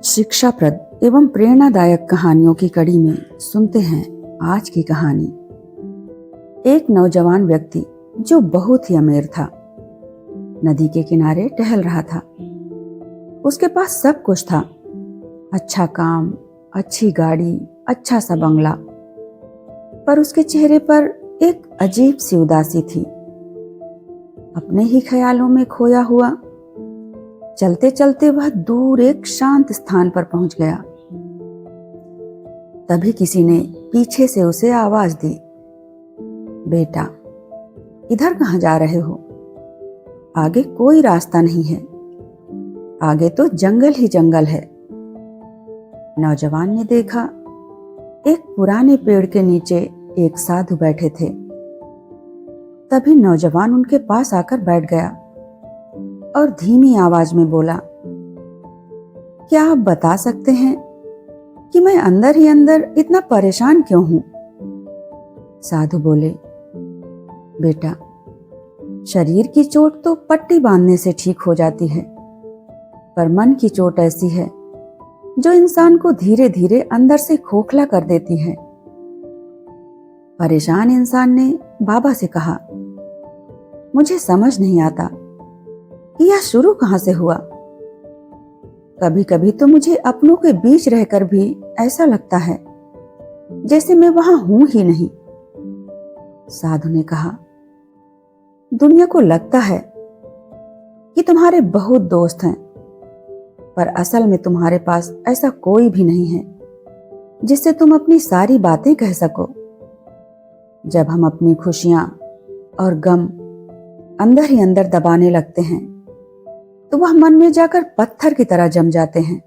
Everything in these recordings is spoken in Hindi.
शिक्षाप्रद एवं प्रेरणादायक कहानियों की कड़ी में सुनते हैं आज की कहानी। एक नौजवान व्यक्ति जो बहुत ही अमीर था, नदी के किनारे टहल रहा था। उसके पास सब कुछ था, अच्छा काम, अच्छी गाड़ी, अच्छा सा बंगला, पर उसके चेहरे पर एक अजीब सी उदासी थी। अपने ही ख्यालों में खोया हुआ चलते चलते वह दूर एक शांत स्थान पर पहुंच गया। तभी किसी ने पीछे से उसे आवाज दी, बेटा, इधर कहाँ जा रहे हो? आगे कोई रास्ता नहीं है, आगे तो जंगल ही जंगल है। नौजवान ने देखा, एक पुराने पेड़ के नीचे एक साधु बैठे थे। तभी नौजवान उनके पास आकर बैठ गया और धीमी आवाज में बोला, क्या आप बता सकते हैं कि मैं अंदर ही अंदर इतना परेशान क्यों हूं? साधु बोले, बेटा, शरीर की चोट तो पट्टी बांधने से ठीक हो जाती है, पर मन की चोट ऐसी है जो इंसान को धीरे धीरे अंदर से खोखला कर देती है। परेशान इंसान ने बाबा से कहा, मुझे समझ नहीं आता कि यह शुरू कहां से हुआ। कभी कभी तो मुझे अपनों के बीच रहकर भी ऐसा लगता है जैसे मैं वहां हूं ही नहीं। साधु ने कहा, दुनिया को लगता है कि तुम्हारे बहुत दोस्त हैं, पर असल में तुम्हारे पास ऐसा कोई भी नहीं है जिससे तुम अपनी सारी बातें कह सको। जब हम अपनी खुशियां और गम अंदर ही अंदर दबाने लगते हैं तो वह मन में जाकर पत्थर की तरह जम जाते हैं।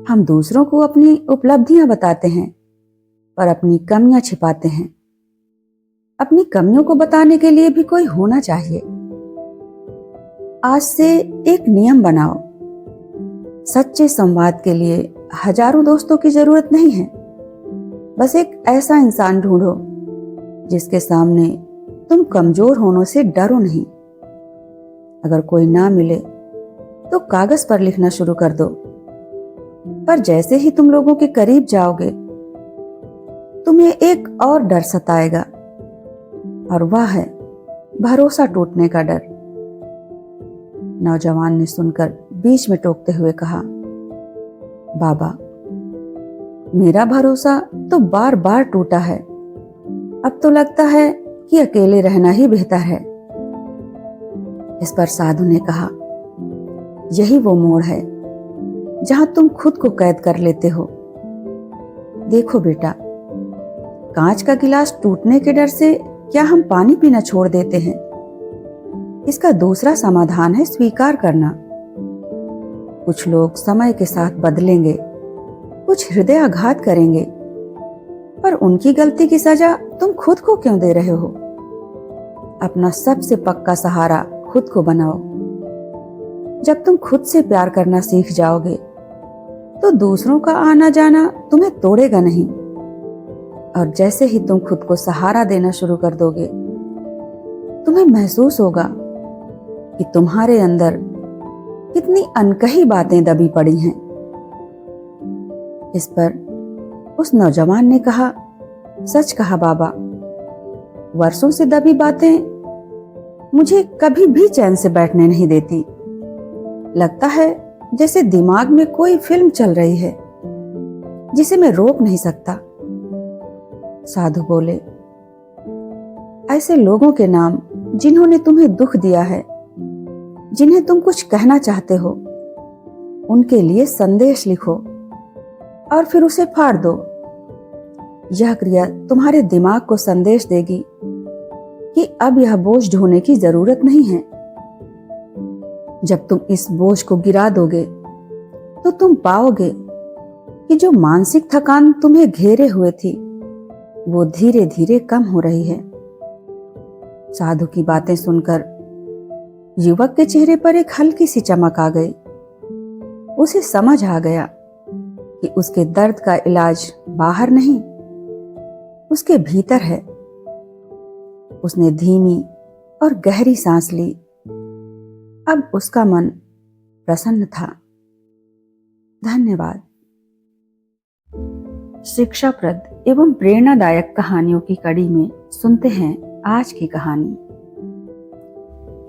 हम दूसरों को अपनी उपलब्धियां बताते हैं, पर अपनी कमियां छिपाते हैं। अपनी कमियों को बताने के लिए भी कोई होना चाहिए। आज से एक नियम बनाओ, सच्चे संवाद के लिए हजारों दोस्तों की जरूरत नहीं है। बस एक ऐसा इंसान ढूंढो जिसके सामने तुम कमजोर होने से डरो नहीं। अगर कोई ना मिले तो कागज पर लिखना शुरू कर दो, पर जैसे ही तुम लोगों के करीब जाओगे तुम्हें एक और डर सताएगा, और वह है भरोसा टूटने का डर। नौजवान ने सुनकर बीच में टोकते हुए कहा, बाबा, मेरा भरोसा तो बार बार टूटा है। अब तो लगता है कि अकेले रहना ही बेहतर है। इस पर साधु ने कहा, यही वो मोड़ है जहां तुम खुद को कैद कर लेते हो। देखो बेटा, कांच का गिलास टूटने के डर से क्या हम पानी पीना छोड़ देते हैं? इसका दूसरा समाधान है स्वीकार करना। कुछ लोग समय के साथ बदलेंगे, कुछ हृदयाघात करेंगे, पर उनकी गलती की सजा तुम खुद को क्यों दे रहे हो? अपना सबसे पक्का सहारा खुद को बनाओ। जब तुम खुद से प्यार करना सीख जाओगे तो दूसरों का आना जाना तुम्हें तोड़ेगा नहीं। और जैसे ही तुम खुद को सहारा देना शुरू कर दोगे, तुम्हें महसूस होगा कि तुम्हारे अंदर कितनी अनकही बातें दबी पड़ी हैं। इस पर उस नौजवान ने कहा, सच कहा बाबा, वर्षों से दबी बातें मुझे कभी भी चैन से बैठने नहीं देती। लगता है जैसे दिमाग में कोई फिल्म चल रही है जिसे मैं रोक नहीं सकता। साधु बोले, ऐसे लोगों के नाम जिन्होंने तुम्हें दुख दिया है, जिन्हें तुम कुछ कहना चाहते हो, उनके लिए संदेश लिखो और फिर उसे फाड़ दो। यह क्रिया तुम्हारे दिमाग को संदेश देगी कि अब यह बोझ ढोने की जरूरत नहीं है। जब तुम इस बोझ को गिरा दोगे तो तुम पाओगे कि जो मानसिक थकान तुम्हें घेरे हुए थी वो धीरे धीरे कम हो रही है। साधु की बातें सुनकर युवक के चेहरे पर एक हल्की सी चमक आ गई। उसे समझ आ गया कि उसके दर्द का इलाज बाहर नहीं, उसके भीतर है। उसने धीमी और गहरी सांस ली। अब उसका मन प्रसन्न था। धन्यवाद। शिक्षाप्रद एवं प्रेरणादायक कहानियों की कड़ी में सुनते हैं आज की कहानी।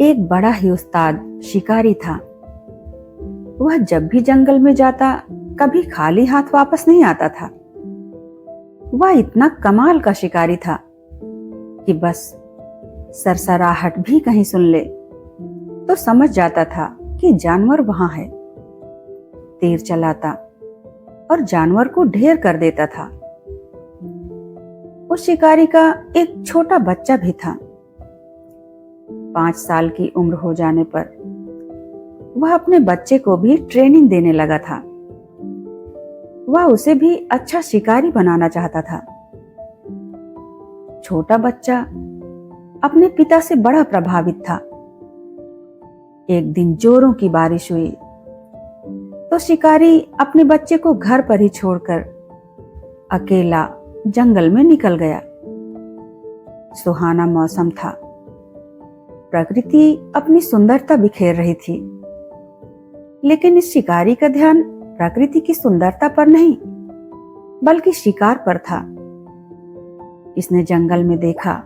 एक बड़ा ही उस्ताद शिकारी था। वह जब भी जंगल में जाता कभी खाली हाथ वापस नहीं आता था। वह इतना कमाल का शिकारी था कि बस सरसराहट भी कहीं सुन ले तो समझ जाता था कि जानवर वहां है। तीर चलाता और जानवर को ढेर कर देता था। उस शिकारी का एक छोटा बच्चा भी था। 5 साल की उम्र हो जाने पर वह अपने बच्चे को भी ट्रेनिंग देने लगा था। वह उसे भी अच्छा शिकारी बनाना चाहता था। छोटा बच्चा अपने पिता से बड़ा प्रभावित था। एक दिन जोरों की बारिश हुई तो शिकारी अपने बच्चे को घर पर ही छोड़कर अकेला जंगल में निकल गया। सुहाना मौसम था। प्रकृति अपनी सुंदरता बिखेर रही थी, लेकिन इस शिकारी का ध्यान प्रकृति की सुंदरता पर नहीं बल्कि शिकार पर था। इसने जंगल में देखा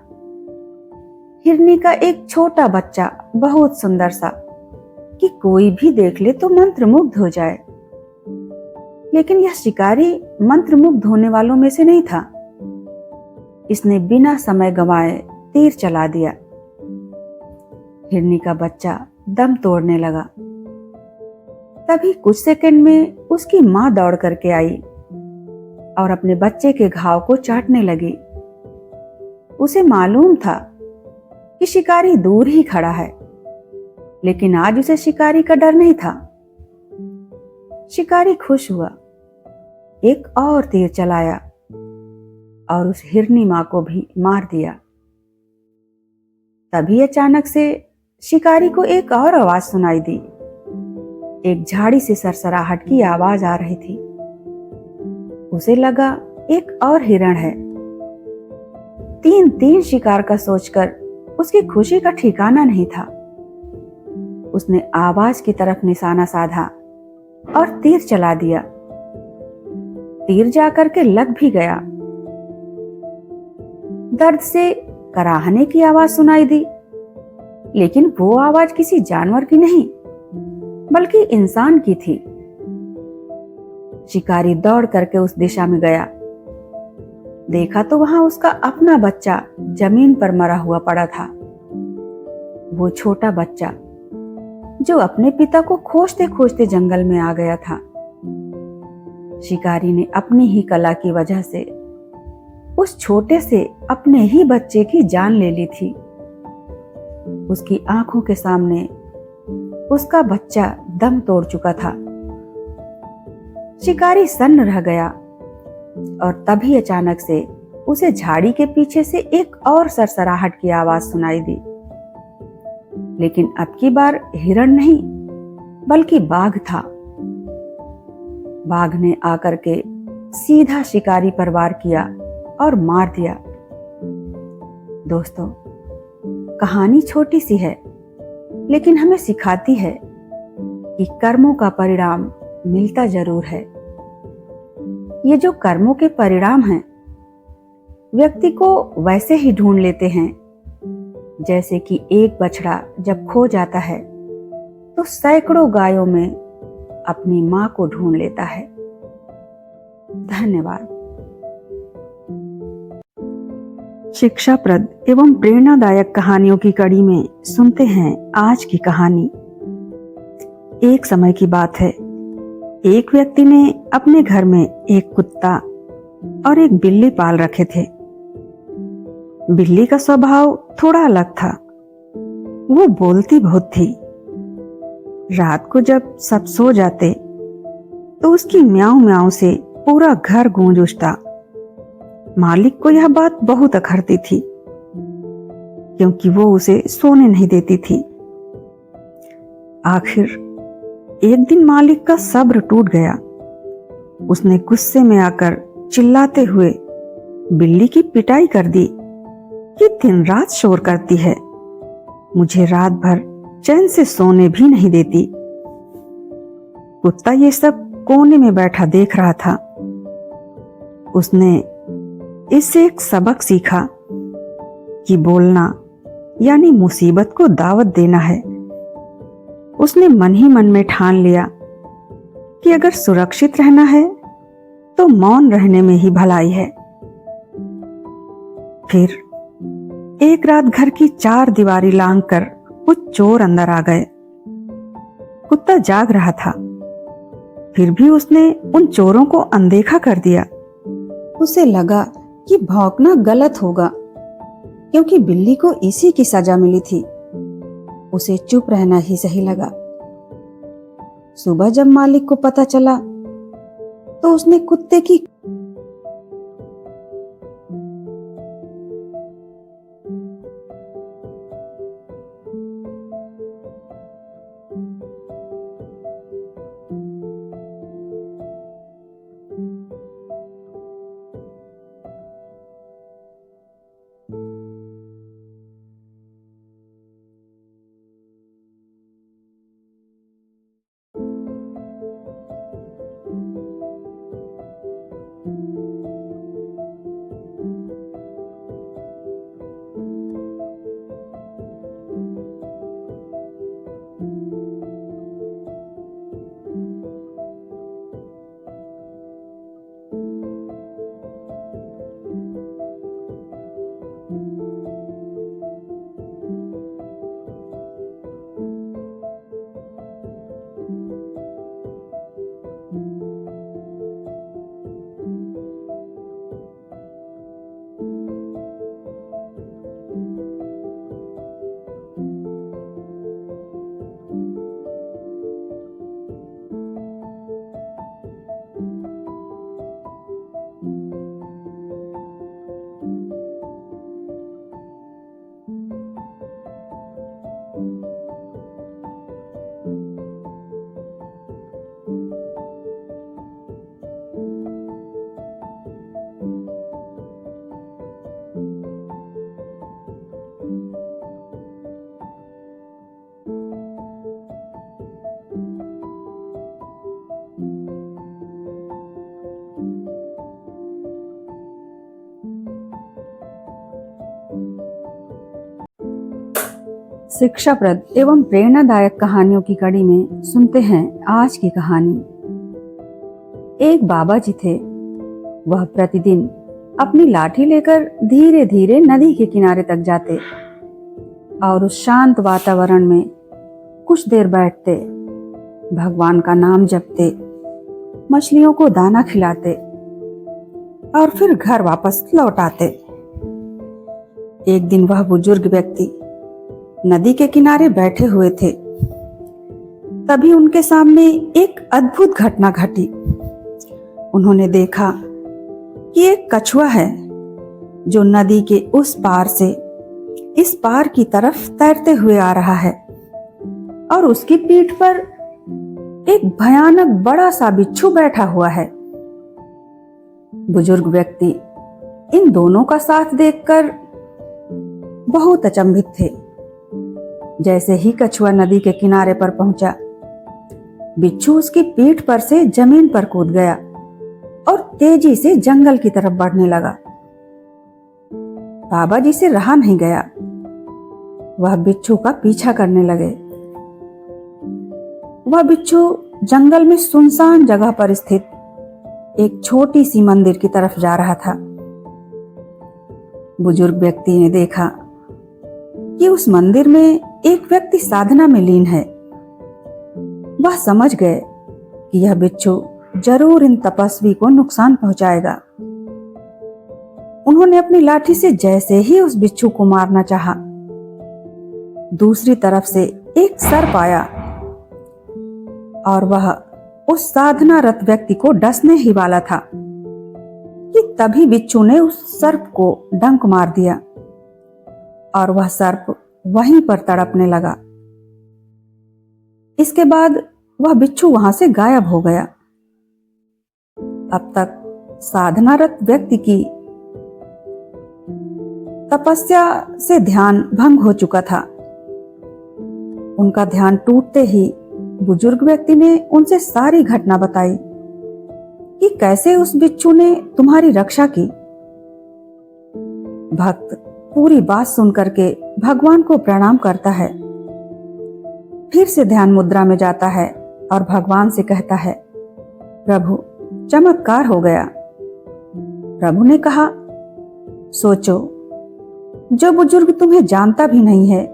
हिरनी का एक छोटा बच्चा बहुत सुंदर सा कि कोई भी देख ले तो मंत्रमुग्ध हो जाए। लेकिन यह शिकारी मंत्रमुग्ध होने वालों में से नहीं था। इसने बिना समय गंवाए तीर चला दिया। हिरनी का बच्चा दम तोड़ने लगा। तभी कुछ सेकंड में उसकी मां दौड़ करके आई और अपने बच्चे के घाव को चाटने लगी। उसे मालूम था कि शिकारी दूर ही खड़ा है, लेकिन आज उसे शिकारी का डर नहीं था। शिकारी खुश हुआ, एक और तीर चलाया और उस हिरनी मां को भी मार दिया। तभी अचानक से शिकारी को एक और आवाज सुनाई दी। एक झाड़ी से सरसराहट की आवाज आ रही थी। उसे लगा एक और हिरण है। 3 शिकार का सोचकर उसकी खुशी का ठिकाना नहीं था। उसने आवाज की तरफ निशाना साधा और तीर चला दिया। तीर जाकर के लग भी गया। दर्द से कराहने की आवाज सुनाई दी, लेकिन वो आवाज किसी जानवर की नहीं बल्कि इंसान की थी। शिकारी दौड़ करके उस दिशा में गया। देखा तो वहां उसका अपना बच्चा जमीन पर मरा हुआ पड़ा था। वो छोटा बच्चा जो अपने पिता को खोजते खोजते जंगल में आ गया था। शिकारी ने अपनी ही कला की वजह से उस छोटे से अपने ही बच्चे की जान ले ली थी। उसकी आंखों के सामने उसका बच्चा दम तोड़ चुका था। शिकारी सन्न रह गया और तभी अचानक से उसे झाड़ी के पीछे से एक और सरसराहट की आवाज सुनाई दी। लेकिन अब की बार हिरण नहीं बल्कि बाघ था। बाघ ने आकर के सीधा शिकारी पर वार किया और मार दिया। दोस्तों, कहानी छोटी सी है, लेकिन हमें सिखाती है कि कर्मों का परिणाम मिलता जरूर है। ये जो कर्मों के परिणाम हैं, व्यक्ति को वैसे ही ढूंढ लेते हैं जैसे कि एक बछड़ा जब खो जाता है तो सैकड़ों गायों में अपनी मां को ढूंढ लेता है। धन्यवाद। शिक्षाप्रद एवं प्रेरणादायक कहानियों की कड़ी में सुनते हैं आज की कहानी। एक समय की बात है। एक व्यक्ति ने अपने घर में एक कुत्ता और एक बिल्ली पाल रखे थे। बिल्ली का स्वभाव थोड़ा अलग था। वो बोलती बहुत थी। रात को जब सब सो जाते तो उसकी म्याऊं म्याऊं से पूरा घर गूंज उठता। मालिक को यह बात बहुत अखरती थी, क्योंकि वो उसे सोने नहीं देती थी। आखिर एक दिन मालिक का सब्र टूट गया। उसने गुस्से में आकर चिल्लाते हुए बिल्ली की पिटाई कर दी कि दिन रात शोर करती है, मुझे रात भर चैन से सोने भी नहीं देती। कुत्ता ये सब कोने में बैठा देख रहा था। उसने इससे एक सबक सीखा कि बोलना यानी मुसीबत को दावत देना है। उसने मन ही मन में ठान लिया कि अगर सुरक्षित रहना है तो मौन रहने में ही भलाई है। फिर एक रात घर की 4 दीवारी लांघकर कुछ चोर अंदर आ गए। कुत्ता जाग रहा था, फिर भी उसने उन चोरों को अनदेखा कर दिया। उसे लगा कि भौंकना गलत होगा, क्योंकि बिल्ली को इसी की सजा मिली थी। उसे चुप रहना ही सही लगा। सुबह जब मालिक को पता चला तो उसने कुत्ते की शिक्षाप्रद एवं प्रेरणादायक कहानियों की कड़ी में सुनते हैं आज की कहानी। एक बाबा जी थे। वह प्रतिदिन अपनी लाठी लेकर धीरे धीरे नदी के किनारे तक जाते और उस शांत वातावरण में कुछ देर बैठते, भगवान का नाम जपते, मछलियों को दाना खिलाते और फिर घर वापस लौट आते। एक दिन वह बुजुर्ग व्यक्ति नदी के किनारे बैठे हुए थे। तभी उनके सामने एक अद्भुत घटना घटी। उन्होंने देखा कि एक कछुआ है जो नदी के उस पार से इस पार की तरफ तैरते हुए आ रहा है और उसकी पीठ पर एक भयानक बड़ा सा बिच्छू बैठा हुआ है। बुजुर्ग व्यक्ति इन दोनों का साथ देखकर बहुत अचंभित थे। जैसे ही कछुआ नदी के किनारे पर पहुंचा, बिच्छू उसकी पीठ पर से जमीन पर कूद गया और तेजी से जंगल की तरफ बढ़ने लगा। बाबा जी से रहा नहीं गया। वह बिच्छू का पीछा करने लगे। वह बिच्छू जंगल में सुनसान जगह पर स्थित एक छोटी सी मंदिर की तरफ जा रहा था। बुजुर्ग व्यक्ति ने देखा कि उस मंदिर में एक व्यक्ति साधना में लीन है। वह समझ गए कि यह बिच्छू जरूर इन तपस्वी को नुकसान पहुंचाएगा। उन्होंने अपनी लाठी से जैसे ही उस बिच्छू को मारना चाहा, दूसरी तरफ से एक सर्प आया और वह उस साधनारत व्यक्ति को डसने ही वाला था कि तभी बिच्छू ने उस सर्प को डंक मार दिया और वह सर्प वहीं पर तड़पने लगा। इसके बाद वह बिच्छू वहां से गायब हो गया। अब तक साधनारत व्यक्ति की तपस्या से ध्यान भंग हो चुका था। उनका ध्यान टूटते ही बुजुर्ग व्यक्ति ने उनसे सारी घटना बताई कि कैसे उस बिच्छू ने तुम्हारी रक्षा की। भक्त पूरी बात सुनकर के भगवान को प्रणाम करता है, फिर से ध्यान मुद्रा में जाता है और भगवान से कहता है, प्रभु चमत्कार हो गया। प्रभु ने कहा, सोचो, जो बुजुर्ग तुम्हें जानता भी नहीं है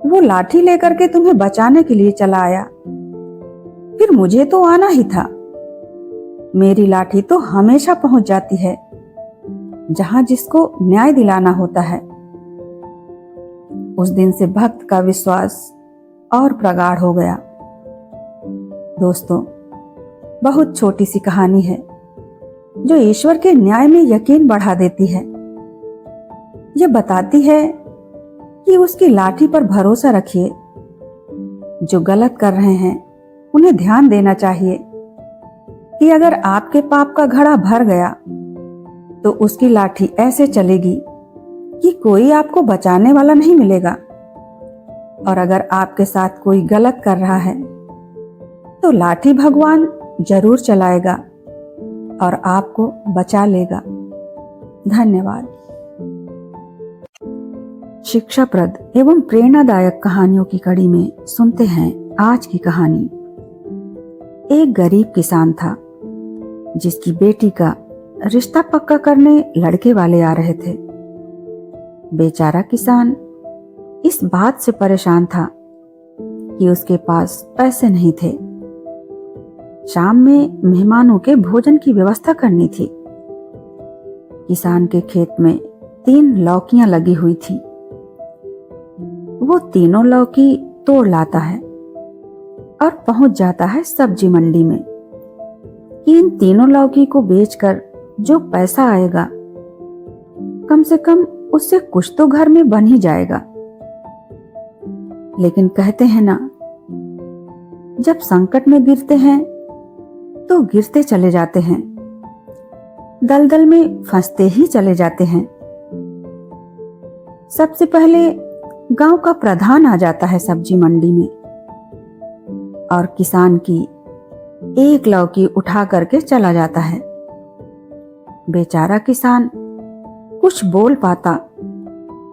वो लाठी लेकर के तुम्हें बचाने के लिए चला आया, फिर मुझे तो आना ही था। मेरी लाठी तो हमेशा पहुंच जाती है जहां जिसको न्याय दिलाना होता है। उस दिन से भक्त का विश्वास और प्रगाढ़ हो गया। दोस्तों, बहुत छोटी सी कहानी है जो ईश्वर के न्याय में यकीन बढ़ा देती है। यह बताती है कि उसकी लाठी पर भरोसा रखिए। जो गलत कर रहे हैं उन्हें ध्यान देना चाहिए कि अगर आपके पाप का घड़ा भर गया तो उसकी लाठी ऐसे चलेगी कि कोई आपको बचाने वाला नहीं मिलेगा। और अगर आपके साथ कोई गलत कर रहा है तो लाठी भगवान जरूर चलाएगा और आपको बचा लेगा। धन्यवाद। शिक्षाप्रद एवं प्रेरणादायक कहानियों की कड़ी में सुनते हैं आज की कहानी। एक गरीब किसान था जिसकी बेटी का रिश्ता पक्का करने लड़के वाले आ रहे थे। बेचारा किसान इस बात से परेशान था कि उसके पास पैसे नहीं थे। शाम में मेहमानों के भोजन की व्यवस्था करनी थी। किसान के खेत में 3 लौकियां लगी हुई थी। वो तीनों लौकी तोड़ लाता है और पहुंच जाता है सब्जी मंडी में। इन तीनों लौकी को बेचकर जो पैसा आएगा कम से कम उससे कुछ तो घर में बन ही जाएगा। लेकिन कहते हैं ना, जब संकट में गिरते हैं तो गिरते चले जाते हैं, दलदल में फंसते ही चले जाते हैं। सबसे पहले गांव का प्रधान आ जाता है सब्जी मंडी में और किसान की एक लौकी उठा करके चला जाता है। बेचारा किसान कुछ बोल पाता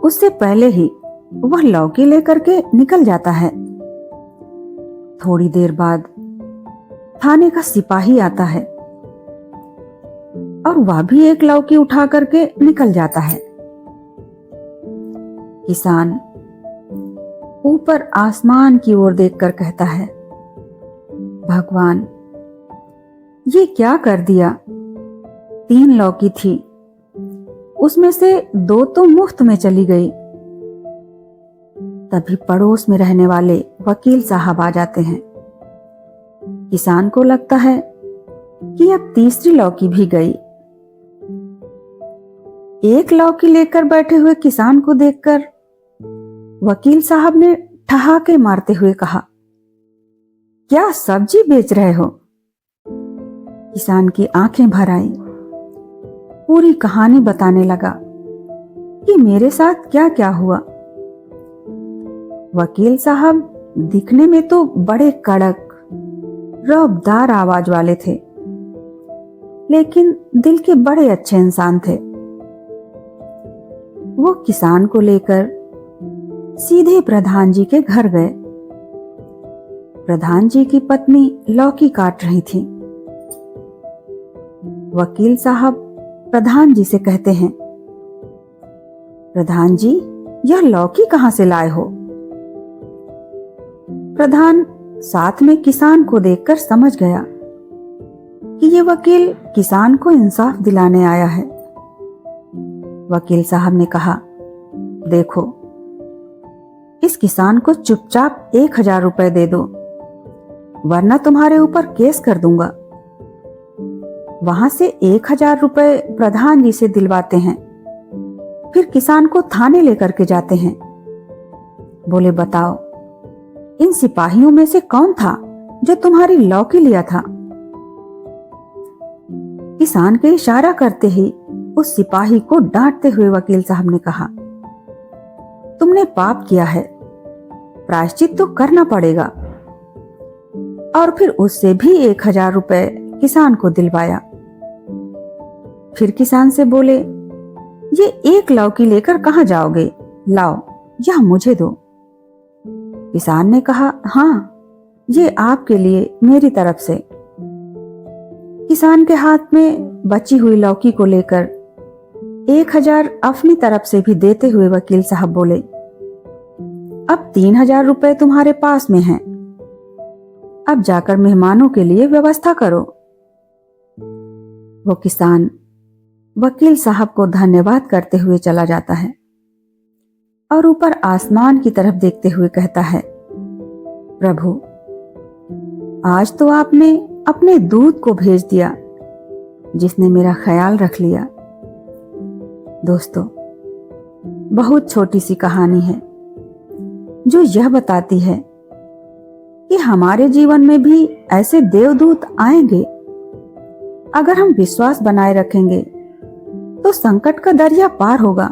उससे पहले ही वह लौकी लेकर के निकल जाता है। थोड़ी देर बाद थाने का सिपाही आता है और वह भी एक लौकी उठा करके निकल जाता है। किसान ऊपर आसमान की ओर देखकर कहता है, भगवान, ये क्या कर दिया। 3 लौकी थी, उसमें से 2 तो मुफ्त में चली गई। तभी पड़ोस में रहने वाले वकील साहब आ जाते हैं। किसान को लगता है कि अब तीसरी लौकी भी गई। एक लौकी लेकर बैठे हुए किसान को देखकर वकील साहब ने ठहाके मारते हुए कहा, क्या सब्जी बेच रहे हो। किसान की आंखें भर आई। पूरी कहानी बताने लगा कि मेरे साथ क्या क्या हुआ। वकील साहब दिखने में तो बड़े कड़क रौबदार आवाज वाले थे, लेकिन दिल के बड़े अच्छे इंसान थे। वो किसान को लेकर सीधे प्रधान जी के घर गए। प्रधान जी की पत्नी लौकी काट रही थी। वकील साहब प्रधान जी से कहते हैं, प्रधान जी, यह लौकी कहां से लाए हो। प्रधान साथ में किसान को देखकर समझ गया कि ये वकील किसान को इंसाफ दिलाने आया है। वकील साहब ने कहा, देखो, इस किसान को चुपचाप 1000 रुपए दे दो, वरना तुम्हारे ऊपर केस कर दूंगा। वहां से 1000 रुपए प्रधान जी से दिलवाते हैं, फिर किसान को थाने लेकर के जाते हैं। बोले, बताओ, इन सिपाहियों में से कौन था जो तुम्हारी लौकी लिया था। किसान के इशारा करते ही उस सिपाही को डांटते हुए वकील साहब ने कहा, तुमने पाप किया है, प्रायश्चित तो करना पड़ेगा। और फिर उससे भी 1000 रुपए किसान को दिलवाया। फिर किसान से बोले, ये एक लौकी लेकर कहाँ जाओगे? लाओ, यह मुझे दो। किसान ने कहा, हाँ, ये आपके लिए मेरी तरफ से। किसान के हाथ में बची हुई लौकी को लेकर 1000 अपनी तरफ से भी देते हुए वकील साहब बोले, अब 3000 रुपए तुम्हारे पास में हैं। अब जाकर मेहमानों के लिए व्यवस्था करो। वो किसान वकील साहब को धन्यवाद करते हुए चला जाता है और ऊपर आसमान की तरफ देखते हुए कहता है, प्रभु, आज तो आपने अपने दूत को भेज दिया जिसने मेरा ख्याल रख लिया। दोस्तों, बहुत छोटी सी कहानी है जो यह बताती है कि हमारे जीवन में भी ऐसे देवदूत आएंगे। अगर हम विश्वास बनाए रखेंगे तो संकट का दरिया पार होगा।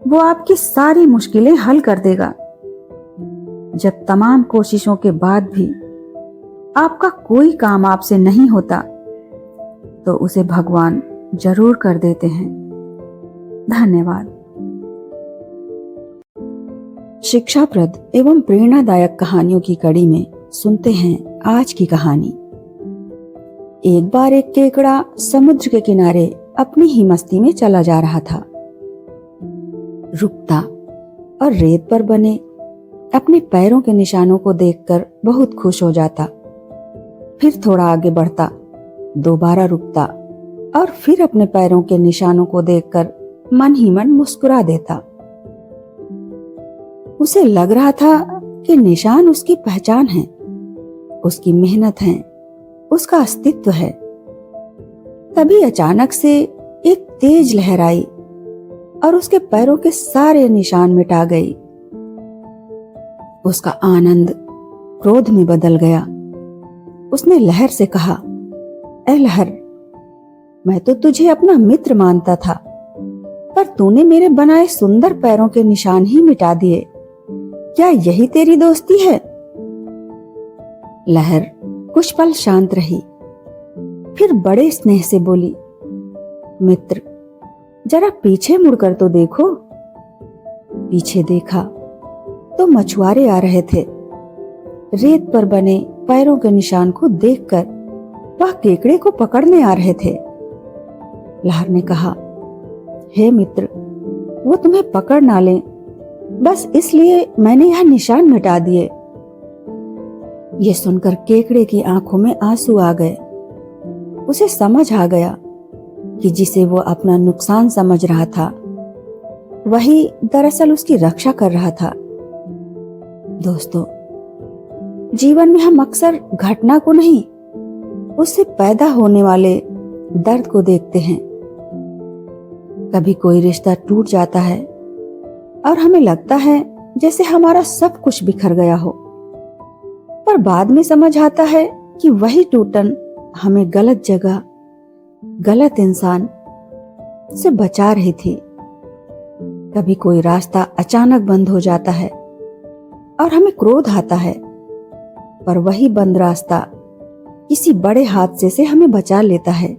वो आपकी सारी मुश्किलें हल कर देगा। जब तमाम कोशिशों के बाद भी आपका कोई काम आपसे नहीं होता तो उसे भगवान जरूर कर देते हैं। धन्यवाद। शिक्षाप्रद एवं प्रेरणादायक कहानियों की कड़ी में सुनते हैं आज की कहानी। एक बार एक केकड़ा समुद्र के किनारे अपनी ही मस्ती में चला जा रहा था। रुकता और रेत पर बने अपने पैरों के निशानों को देखकर बहुत खुश हो जाता। फिर थोड़ा आगे बढ़ता, दोबारा रुकता और फिर अपने पैरों के निशानों को देखकर मन ही मन मुस्कुरा देता। उसे लग रहा था कि निशान उसकी पहचान है, उसकी मेहनत है, उसका अस्तित्व है। तभी अचानक से एक तेज लहर आई और उसके पैरों के सारे निशान मिटा गई। उसका आनंद क्रोध में बदल गया। उसने लहर से कहा, ऐ लहर, मैं तो तुझे अपना मित्र मानता था, पर तूने मेरे बनाए सुंदर पैरों के निशान ही मिटा दिए। क्या यही तेरी दोस्ती है? लहर कुछ पल शांत रही, फिर बड़े स्नेह से बोली, मित्र, जरा पीछे मुड़कर तो देखो। पीछे देखा तो मछुआरे आ रहे थे। रेत पर बने पैरों के निशान को देखकर वह केकड़े को पकड़ने आ रहे थे। लहर ने कहा, हे मित्र, वो तुम्हें पकड़ ना लें, बस इसलिए मैंने यह निशान मिटा दिए। ये सुनकर केकड़े की आंखों में आंसू आ गए। उसे समझ आ गया कि जिसे वो अपना नुकसान समझ रहा था वही दरअसल उसकी रक्षा कर रहा था। दोस्तों, जीवन में हम अक्सर घटना को नहीं, उससे पैदा होने वाले दर्द को देखते हैं। कभी कोई रिश्ता टूट जाता है और हमें लगता है जैसे हमारा सब कुछ बिखर गया हो, पर बाद में समझ आता है कि वही टूटन हमें गलत जगह, गलत इंसान से बचा रही थी। कभी कोई रास्ता अचानक बंद हो जाता है और हमें क्रोध आता है, पर वही बंद रास्ता किसी बड़े हादसे से हमें बचा लेता है।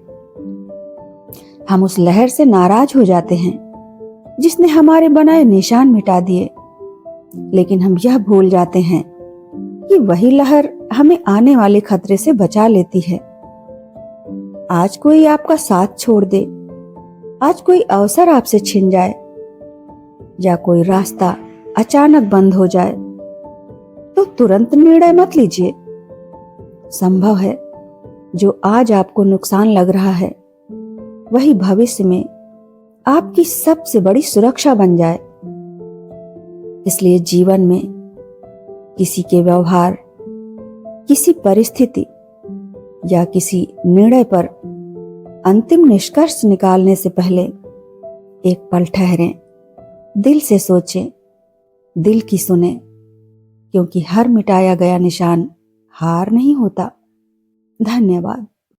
हम उस लहर से नाराज हो जाते हैं जिसने हमारे बनाए निशान मिटा दिए, लेकिन हम यह भूल जाते हैं कि वही लहर हमें आने वाले खतरे से बचा लेती है। आज कोई आपका साथ छोड़ दे, आज कोई अवसर आपसे छिन जाए, या कोई रास्ता अचानक बंद हो जाए, तो तुरंत निर्णय मत लीजिए। संभव है जो आज आपको नुकसान लग रहा है वही भविष्य में आपकी सबसे बड़ी सुरक्षा बन जाए। इसलिए जीवन में किसी के व्यवहार, किसी परिस्थिति या किसी निर्णय पर अंतिम निष्कर्ष निकालने से पहले एक पल ठहरें, दिल से सोचें, दिल की सुने, क्योंकि हर मिटाया गया निशान हार नहीं होता। धन्यवाद।